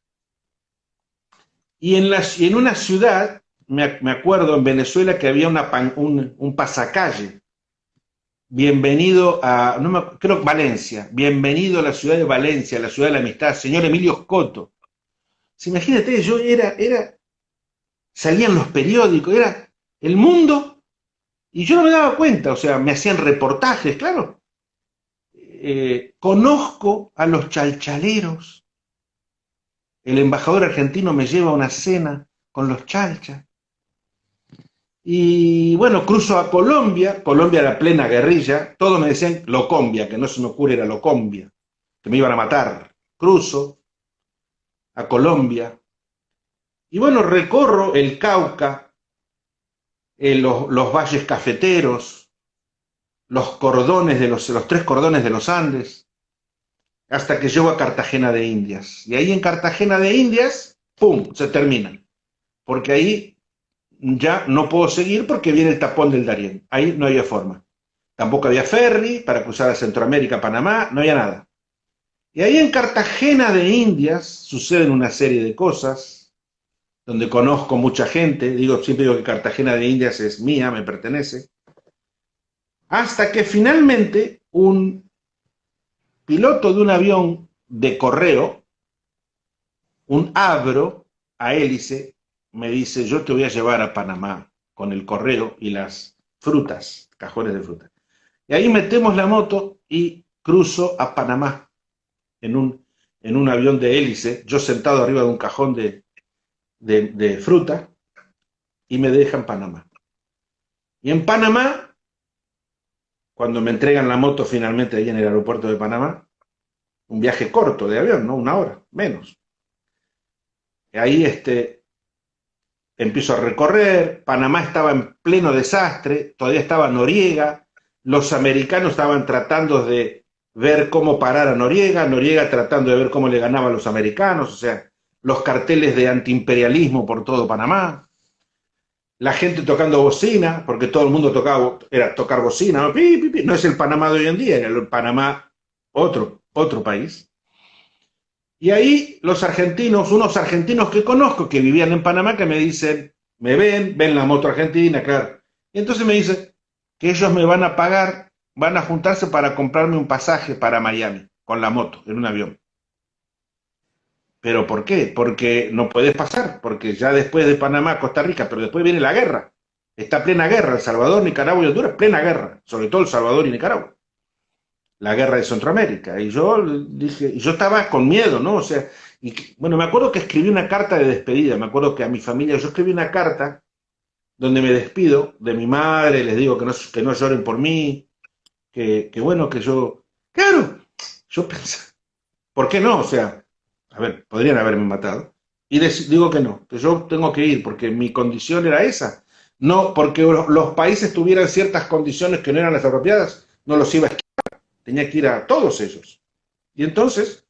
y en una ciudad, me acuerdo en Venezuela que había un pasacalle. Bienvenido creo Valencia. Bienvenido a la ciudad de Valencia, la ciudad de la amistad, señor Emilio Escoto. Si imagínate, yo salían los periódicos, era El Mundo, y yo no me daba cuenta, o sea, me hacían reportajes, claro. Conozco a los chalchaleros. El embajador argentino me lleva a una cena con los chalchas. Y bueno, cruzo a Colombia era plena guerrilla, todos me decían Locombia, que no se me ocurre era Locombia, que me iban a matar. Cruzo a Colombia, y bueno, recorro el Cauca, los valles cafeteros, los tres cordones de los Andes, hasta que llego a Cartagena de Indias. Y ahí en Cartagena de Indias, ¡pum!, se termina. Porque ahí ya no puedo seguir porque viene el tapón del Darién. Ahí no había forma. Tampoco había ferry para cruzar a Centroamérica, Panamá, no había nada. Y ahí en Cartagena de Indias suceden una serie de cosas, donde conozco mucha gente, siempre digo que Cartagena de Indias es mía, me pertenece, hasta que finalmente un piloto de un avión de correo, un Avro a hélice, me dice, yo te voy a llevar a Panamá con el correo y las frutas, cajones de frutas. Y ahí metemos la moto y cruzo a Panamá en un avión de hélice, yo sentado arriba de un cajón de fruta, y me dejan Panamá. Y en Panamá, cuando me entregan la moto finalmente ahí en el aeropuerto de Panamá, un viaje corto de avión, ¿no? 1 hora, menos. Y ahí empiezo a recorrer, Panamá estaba en pleno desastre, todavía estaba Noriega, los americanos estaban tratando de ver cómo parar a Noriega, Noriega tratando de ver cómo le ganaba a los americanos, o sea, los carteles de antiimperialismo por todo Panamá, la gente tocando bocina, porque todo el mundo tocaba, era tocar bocina, ¿no? Pi, pi, pi. No es el Panamá de hoy en día, era el Panamá otro país. Y ahí los argentinos, unos argentinos que conozco que vivían en Panamá, que me dicen, me ven la moto argentina, claro. Y entonces me dicen que ellos me van a pagar, van a juntarse para comprarme un pasaje para Miami, con la moto, en un avión. ¿Pero por qué? Porque no puedes pasar, porque ya después de Panamá, Costa Rica, pero después viene la guerra. Está plena guerra, El Salvador, Nicaragua y Honduras, plena guerra, sobre todo El Salvador y Nicaragua, la guerra de Centroamérica. Y yo dije, yo estaba con miedo, ¿no? O sea, y bueno, me acuerdo que escribí una carta de despedida, me acuerdo que a mi familia, yo escribí una carta donde me despido de mi madre, les digo que no lloren por mí, que bueno, que yo, claro, yo pensé, ¿por qué no? O sea, a ver, podrían haberme matado. Y digo que no, que yo tengo que ir porque mi condición era esa. No porque los países tuvieran ciertas condiciones que no eran las apropiadas, no los iba a esquivar. Tenía que ir a todos ellos. Y entonces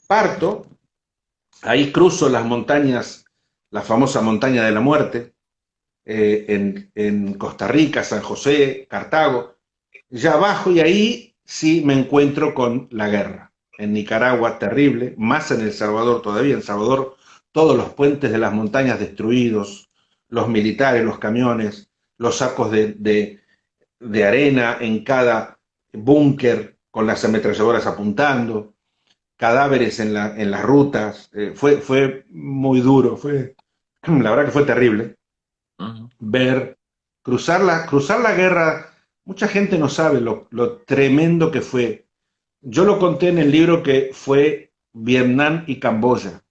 parto, ahí cruzo las montañas, la famosa montaña de la muerte, en Costa Rica, San José, Cartago. Ya bajo y ahí sí me encuentro con la guerra. En Nicaragua, terrible, más en El Salvador todavía. En El Salvador, todos los puentes de las montañas destruidos, los militares, los camiones, los sacos de arena en cada búnker con las ametralladoras apuntando, cadáveres en las rutas. Fue muy duro, la verdad que fue terrible ver cruzar la guerra. Mucha gente no sabe lo tremendo que fue. Yo lo conté en el libro que fue Vietnam y Camboya,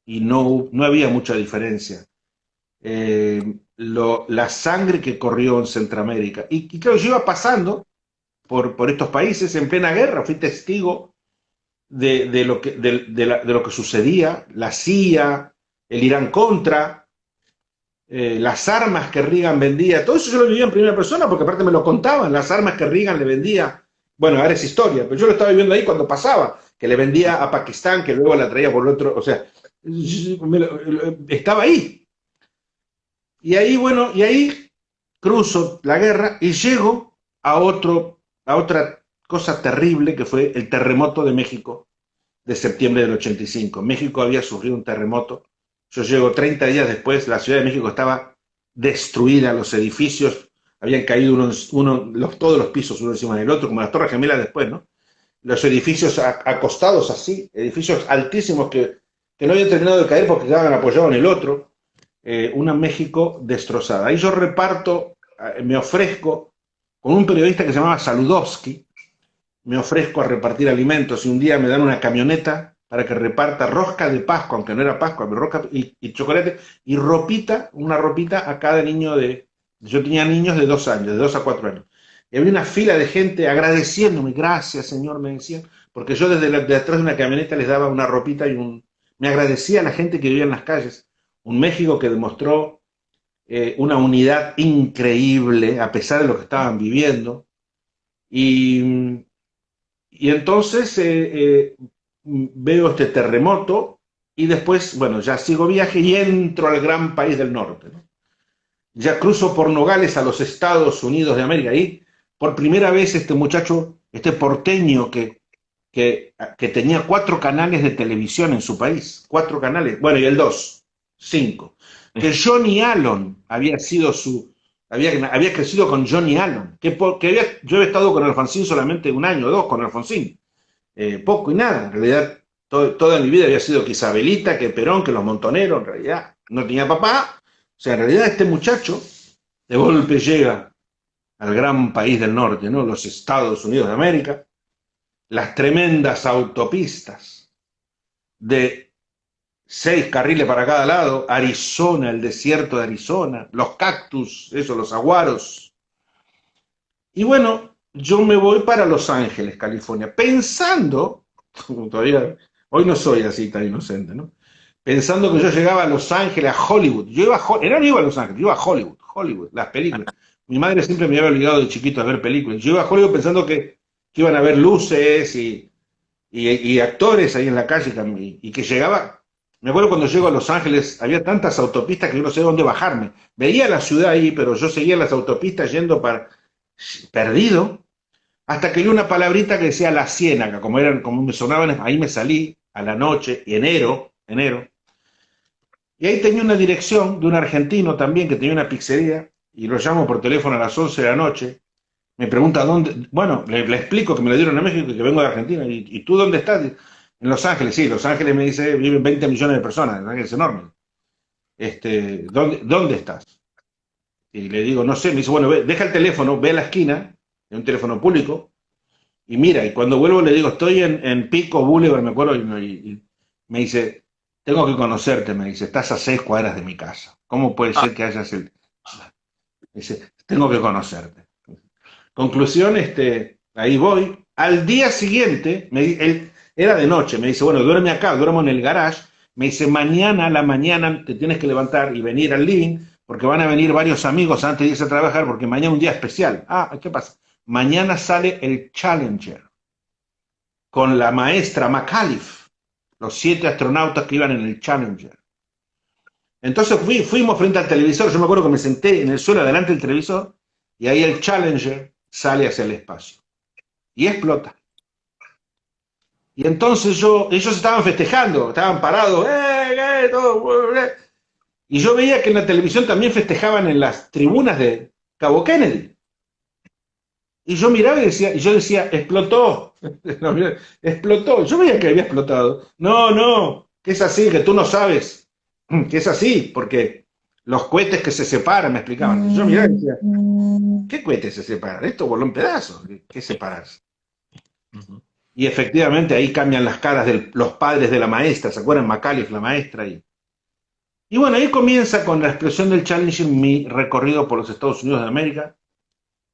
y no había mucha diferencia. La sangre que corrió en Centroamérica. Y claro, yo iba pasando por estos países en plena guerra, fui testigo de lo que sucedía, la CIA, el Irán Contra, las armas que Reagan vendía, todo eso yo lo vivía en primera persona, porque aparte me lo contaban, las armas que Reagan le vendía, bueno, ahora es historia, pero yo lo estaba viviendo ahí cuando pasaba, que le vendía a Pakistán, que luego la traía por el otro, o sea, estaba ahí. Y ahí, bueno, y ahí cruzo la guerra y llego a otra cosa terrible que fue el terremoto de México de septiembre del 85. México había sufrido un terremoto. Yo llego 30 días después, la Ciudad de México estaba destruida, los edificios habían caído todos los pisos uno encima del otro, como las Torres Gemelas después, ¿no? Los edificios acostados así, edificios altísimos que no habían terminado de caer porque estaban apoyados en el otro. Una México destrozada. Ahí yo reparto, me ofrezco con un periodista que se llamaba Saludowski, me ofrezco a repartir alimentos y un día me dan una camioneta para que reparta rosca de Pascua, aunque no era Pascua, pero rosca y chocolate y una ropita a cada niño yo tenía niños de 2 años, de 2 a 4 años. Y había una fila de gente agradeciéndome, gracias señor, me decían, porque yo de atrás de una camioneta les daba una ropita me agradecía a la gente que vivía en las calles. Un México que demostró una unidad increíble a pesar de lo que estaban viviendo. Y, y entonces veo este terremoto y después, bueno, ya sigo viaje y entro al gran país del norte, ¿no? Ya cruzo por Nogales a los Estados Unidos de América. Y por primera vez este muchacho, este porteño que tenía 4 canales de televisión en su país, 4 canales, bueno, y el 2, 5. Que Johnny Allen había crecido con Johnny Allen, yo había estado con Alfonsín solamente 1 año o 2 con Alfonsín, poco y nada, en realidad toda mi vida había sido que Isabelita, que Perón, que los Montoneros, en realidad no tenía papá. O sea, en realidad este muchacho de golpe llega al gran país del norte, ¿no? Los Estados Unidos de América, las tremendas autopistas de 6 carriles para cada lado, Arizona, el desierto de Arizona, los cactus, los aguaros. Y bueno, yo me voy para Los Ángeles, California, pensando, todavía, hoy no soy así tan inocente, ¿no? Pensando que yo llegaba a Los Ángeles, a Hollywood. No iba a Los Ángeles, yo iba a Hollywood, las películas. Mi madre siempre me había obligado de chiquito a ver películas. Yo iba a Hollywood pensando que que iban a haber luces y actores ahí en la calle y que llegaba. Me acuerdo cuando llego a Los Ángeles, había tantas autopistas que yo no sé dónde bajarme. Veía la ciudad ahí, pero yo seguía las autopistas yendo para perdido, hasta que vi una palabrita que decía La Ciénaga, como me sonaban, ahí me salí a la noche, enero, y ahí tenía una dirección de un argentino también que tenía una pizzería, y lo llamo por teléfono a las 11 de la noche, me pregunta dónde, bueno, le explico que me lo dieron a México y que vengo de Argentina, y tú dónde estás? En Los Ángeles, sí, Los Ángeles me dice, viven 20 millones de personas, Los Ángeles es enorme. ¿Dónde estás? Y le digo, no sé, me dice, bueno, deja el teléfono, ve a la esquina, es un teléfono público, y mira, y cuando vuelvo le digo, estoy en Pico Boulevard, me acuerdo, y me dice, tengo que conocerte, me dice, estás a 6 cuadras de mi casa. ¿Cómo puede ser que hayas el... Dice, tengo que conocerte. Conclusión, ahí voy. Al día siguiente, él era de noche, me dice, bueno, duerme acá, duermo en el garage. Me dice, mañana a la mañana te tienes que levantar y venir al living, porque van a venir varios amigos antes de irse a trabajar, porque mañana es un día especial. Ah, ¿qué pasa? Mañana sale el Challenger con la maestra McAuliffe, los 7 astronautas que iban en el Challenger. Entonces fuimos frente al televisor, yo me acuerdo que me senté en el suelo delante del televisor, y ahí el Challenger sale hacia el espacio y explota. Y entonces ellos estaban festejando, estaban parados, y yo veía que en la televisión también festejaban en las tribunas de Cabo Kennedy. Y yo miraba y yo decía, explotó, explotó. Yo veía que había explotado. No, que es así, que tú no sabes, que es así, porque los cohetes que se separan, me explicaban. Yo miraba y decía, ¿qué cohetes se separan? Esto voló en pedazos, ¿qué separarse? Y efectivamente ahí cambian las caras de los padres de la maestra, ¿se acuerdan? McAuliffe, la maestra. Y bueno, ahí comienza con la explosión del Challenger mi recorrido por los Estados Unidos de América.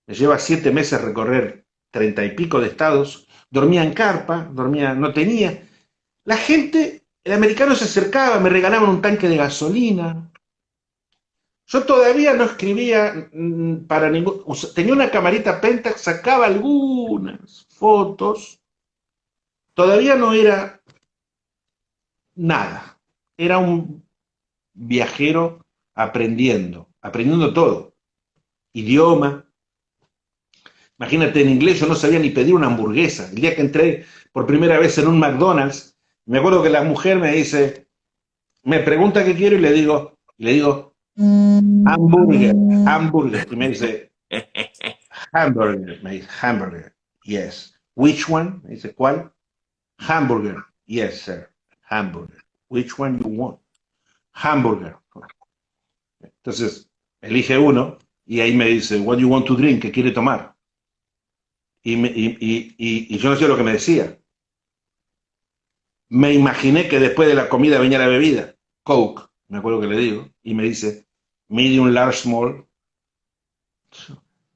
Me lleva 7 meses recorrer 30 y pico de estados. Dormía en carpa, no tenía. La gente, el americano se acercaba, me regalaban un tanque de gasolina. Yo todavía no escribía para ningún... Tenía una camarita Pentax, sacaba algunas fotos. Todavía no era nada. Era un viajero aprendiendo todo. Idioma. Imagínate, en inglés yo no sabía ni pedir una hamburguesa. El día que entré por primera vez en un McDonald's, me acuerdo que la mujer me pregunta qué quiero y le digo, hamburger. Y me dice, hamburger, yes. Which one? Me dice, ¿cuál? Hamburger, yes, sir, hamburger. Which one you want? Hamburger. Entonces, elige uno y ahí me dice, what do you want to drink? ¿Qué quiere tomar? Y yo no sé lo que me decía. Me imaginé que después de la comida venía la bebida. Coke, me acuerdo que le digo. Y me dice, medium, large, small.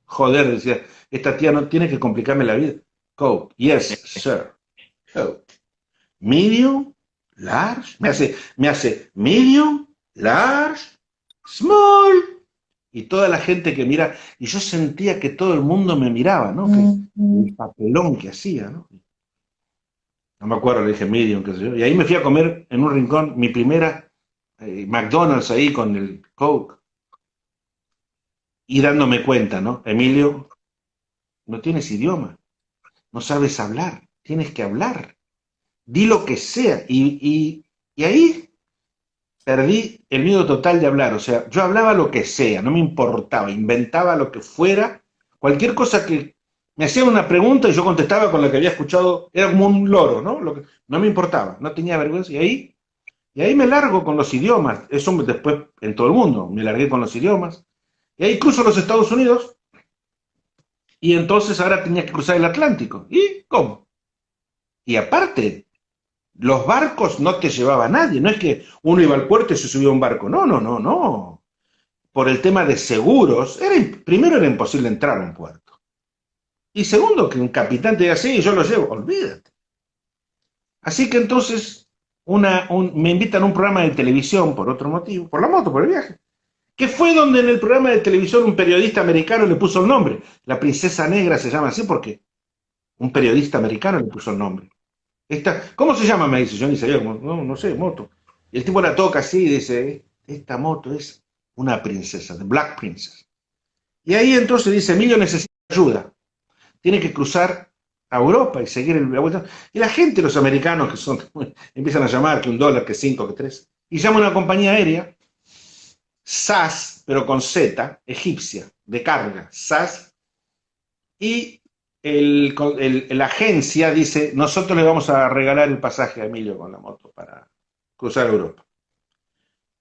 Joder, decía, esta tía no tiene que complicarme la vida. Coke, yes, sir. Coke. Medium, large. Me hace medium, large, small. Y toda la gente que mira, y yo sentía que todo el mundo me miraba, ¿no? Que el papelón que hacía, ¿no? No me acuerdo, le dije medium, qué sé yo. Y ahí me fui a comer en un rincón mi primera McDonald's ahí con el Coke. Y dándome cuenta, ¿no? Emilio, no tienes idioma, no sabes hablar, tienes que hablar. Di lo que sea. Y ahí perdí el miedo total de hablar. O sea, yo hablaba lo que sea, no me importaba, inventaba lo que fuera, cualquier cosa que me hacían una pregunta y yo contestaba con la que había escuchado, era como un loro, ¿no? No me importaba, no tenía vergüenza. Y ahí me largo con los idiomas. Eso después en todo el mundo, me largué con los idiomas. Y ahí cruzo los Estados Unidos y entonces ahora tenía que cruzar el Atlántico. ¿Y cómo? Y aparte, los barcos no te llevaba nadie, no es que uno iba al puerto y se subía a un barco, no. Por el tema de seguros, primero era imposible entrar a un puerto. Y segundo, que un capitán te diga, sí, yo lo llevo, olvídate. Así que entonces me invitan a un programa de televisión por otro motivo, por la moto, por el viaje, que fue donde en el programa de televisión un periodista americano le puso el nombre. La princesa negra se llama así porque Un periodista americano le puso el nombre. ¿Cómo se llama? Me dice, yo ni sabía, no sé, moto. Y el tipo la toca así y dice, esta moto es una princesa, The Black Princess. Y ahí entonces dice, Emilio necesita ayuda, tiene que cruzar a Europa y seguir la vuelta. Y la gente, los americanos, empiezan a llamar que $1, que 5, que 3, y llama a una compañía aérea, SAS, pero con Z, egipcia, de carga, SAS, y la agencia dice, nosotros le vamos a regalar el pasaje a Emilio con la moto para cruzar Europa.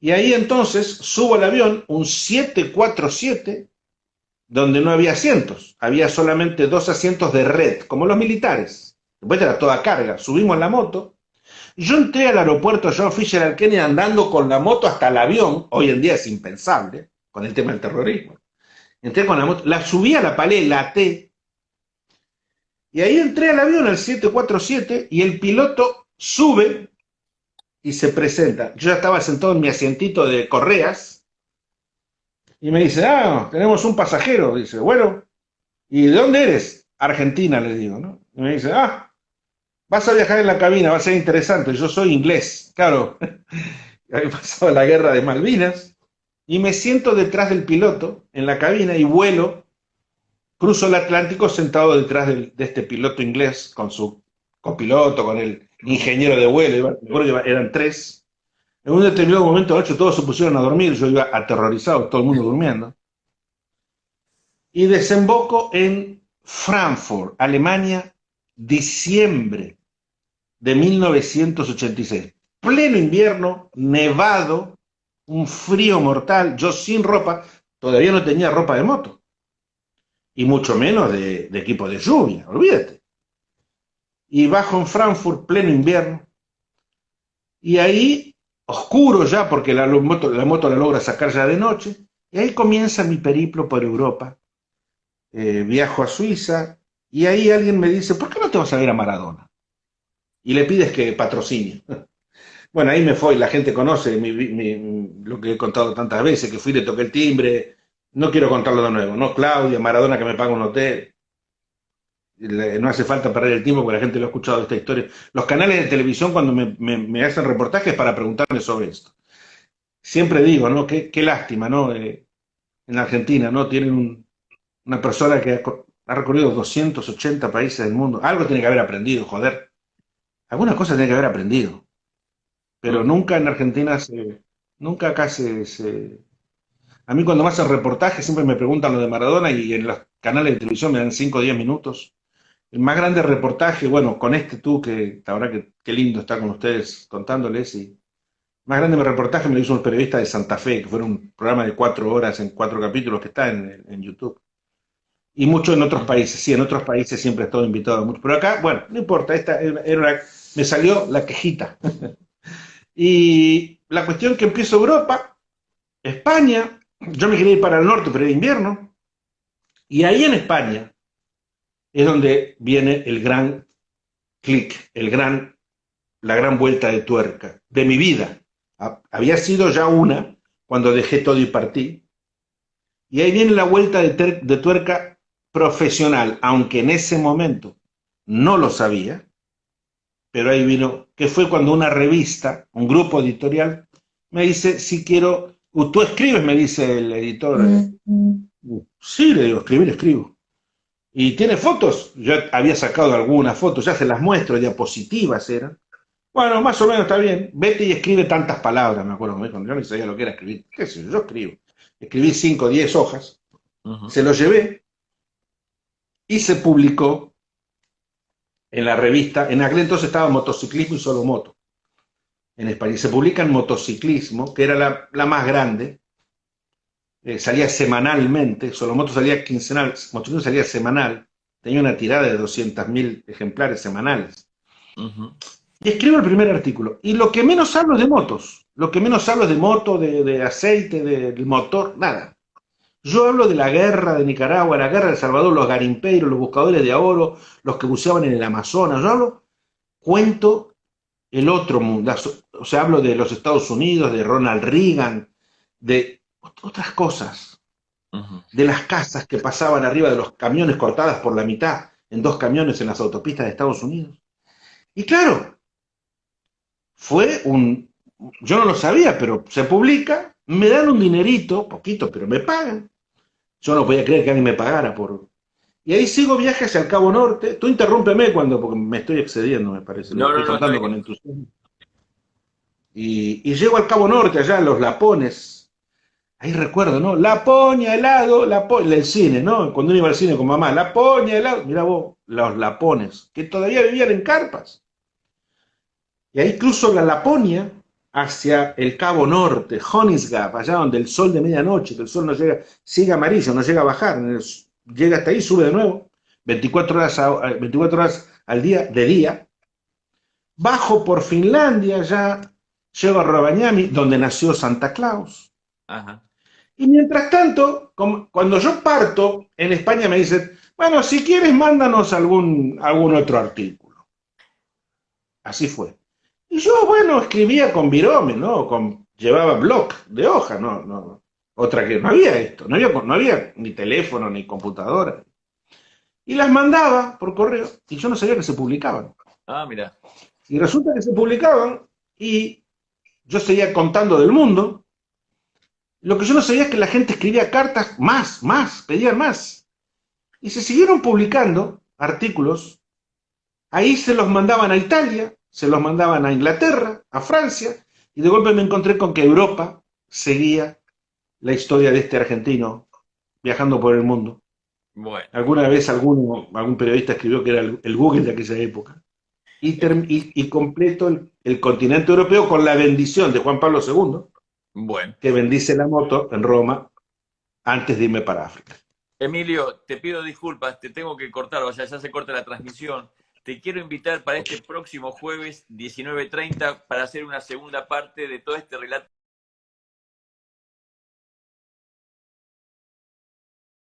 Y ahí entonces subo al avión, un 747, donde no había asientos, había solamente 2 asientos de red, como los militares. Después era toda carga, subimos en la moto. Yo entré al aeropuerto John Fisher Kennedy andando con la moto hasta el avión, hoy en día es impensable, con el tema del terrorismo. Entré con la moto, la subí a la palé, la até, y ahí entré al avión, al 747, y el piloto sube y se presenta. Yo ya estaba sentado en mi asientito de correas, y me dice, tenemos un pasajero. Dice, bueno, ¿y de dónde eres? Argentina, le digo, ¿no? Y me dice, vas a viajar en la cabina, va a ser interesante. Yo soy inglés, claro. Había pasado la guerra de Malvinas. Y me siento detrás del piloto en la cabina y vuelo, cruzo el Atlántico sentado detrás de este piloto inglés con su copiloto, con el ingeniero de vuelo. Me acuerdo que eran 3. En un determinado momento, de hecho, todos se pusieron a dormir. Yo iba aterrorizado, todo el mundo durmiendo. Y desemboco en Frankfurt, Alemania, diciembre de 1986. Pleno invierno, nevado, un frío mortal, yo sin ropa, todavía no tenía ropa de moto. Y mucho menos de equipo de lluvia, olvídate. Y bajo en Frankfurt, pleno invierno. Y ahí, oscuro ya, porque la moto la logra sacar ya de noche. Y ahí comienza mi periplo por Europa. Viajo a Suiza. Y ahí alguien me dice, ¿por qué no te vas a ver a Maradona? Y le pides que patrocine. Bueno, ahí me fue, la gente conoce lo que he contado tantas veces, que fui, le toqué el timbre, no quiero contarlo de nuevo, ¿no? Claudia, Maradona que me paga un hotel, no hace falta perder el tiempo porque la gente lo ha escuchado esta historia. Los canales de televisión cuando me hacen reportajes para preguntarme sobre esto. Siempre digo, ¿no? Qué lástima, ¿no? En Argentina, ¿no? Tienen una persona que ha recorrido 280 países del mundo, algo tiene que haber aprendido, joder. Alguna cosa tiene que haber aprendido. Pero nunca en Argentina nunca acá A mí cuando me hacen reportajes siempre me preguntan lo de Maradona y en los canales de televisión me dan 5 o 10 minutos. El más grande reportaje, bueno, con tú, que la verdad que qué lindo estar con ustedes contándoles, y el más grande reportaje me lo hizo un periodista de Santa Fe, que fue un programa de 4 horas en 4 capítulos que está en YouTube. Y mucho en otros países, sí, en otros países siempre he estado invitado mucho. Pero acá, bueno, no importa, me salió la quejita. Y la cuestión que empiezo Europa, España, yo me quería ir para el norte, pero era invierno, y ahí en España es donde viene el gran clic, la gran vuelta de tuerca de mi vida. Había sido ya una cuando dejé todo y partí, y ahí viene la vuelta de tuerca profesional, aunque en ese momento no lo sabía, pero ahí vino, que fue cuando una revista, un grupo editorial, me dice, si quiero, tú escribes, me dice el editor. Sí, le digo, escribir, escribo. ¿Y tiene fotos? Yo había sacado algunas fotos, ya se las muestro, diapositivas eran. Bueno, más o menos está bien, vete y escribe tantas palabras, me acuerdo, yo no sabía lo que era escribir. ¿Qué sé yo? Yo escribo. Escribí 5 o 10 hojas, se lo llevé y se publicó en la revista. En aquel entonces estaba Motociclismo y Solo Moto en España. Se publica en Motociclismo, que era la más grande, salía semanalmente. Solo Moto salía quincenal, Motociclismo salía semanal, tenía una tirada de 200.000 ejemplares semanales. Y escribo el primer artículo, y lo que menos hablo es de motos, lo que menos hablo es de moto, de aceite, del motor, nada. Yo hablo de la guerra de Nicaragua, la guerra de El Salvador, los garimpeiros, los buscadores de oro, los que buceaban en el Amazonas. Yo cuento el otro mundo, o sea, hablo de los Estados Unidos, de Ronald Reagan, de otras cosas, de las casas que pasaban arriba de los camiones cortadas por la mitad, en 2 camiones en las autopistas de Estados Unidos. Y claro, fue un... Yo no lo sabía, pero se publica, me dan un dinerito, poquito, pero me pagan. Yo no podía creer que alguien me pagara por... Y ahí sigo viaje hacia el Cabo Norte. Tú interrúmpeme porque me estoy excediendo, me parece. Lo No, estoy no, no, está contando bien. con entusiasmo. Y llego al Cabo Norte, allá en los Lapones. Ahí recuerdo, ¿no? Laponia, helado, el cine, ¿no? Cuando uno iba al cine con mamá, Laponia, helado. Mira vos, los Lapones, que todavía vivían en carpas. Y ahí cruzo la Laponia hacia el Cabo Norte, Honis Gap, allá donde el sol de medianoche, que el sol no llega, sigue amarillo, no llega a bajar, llega hasta ahí, sube de nuevo, 24 horas, 24 horas al día, de día. Bajo por Finlandia, ya llego a Rovaniemi, donde nació Santa Claus. Ajá. Y mientras tanto, cuando yo parto, en España me dicen, bueno, si quieres, mándanos algún otro artículo. Así fue. Y yo, bueno, escribía con virome, ¿no? Llevaba bloc de hoja, no. Otra que no había esto, no había ni teléfono ni computadora. Y las mandaba por correo y yo no sabía que se publicaban. Ah, mira. Y resulta que se publicaban y yo seguía contando del mundo. Lo que yo no sabía es que la gente escribía cartas más, pedían más. Y se siguieron publicando artículos. Ahí se los mandaban a Italia, se los mandaban a Inglaterra, a Francia, y de golpe me encontré con que Europa seguía la historia de este argentino viajando por el mundo. Bueno. Alguna vez algún periodista escribió que era el Google de aquella época. Y completo el continente europeo con la bendición de Juan Pablo II, Bueno. que bendice la moto en Roma antes de irme para África. Emilio, te pido disculpas, te tengo que cortar, o sea, ya se corta la transmisión. Te quiero invitar para este próximo jueves 19:30 para hacer una segunda parte de todo este relato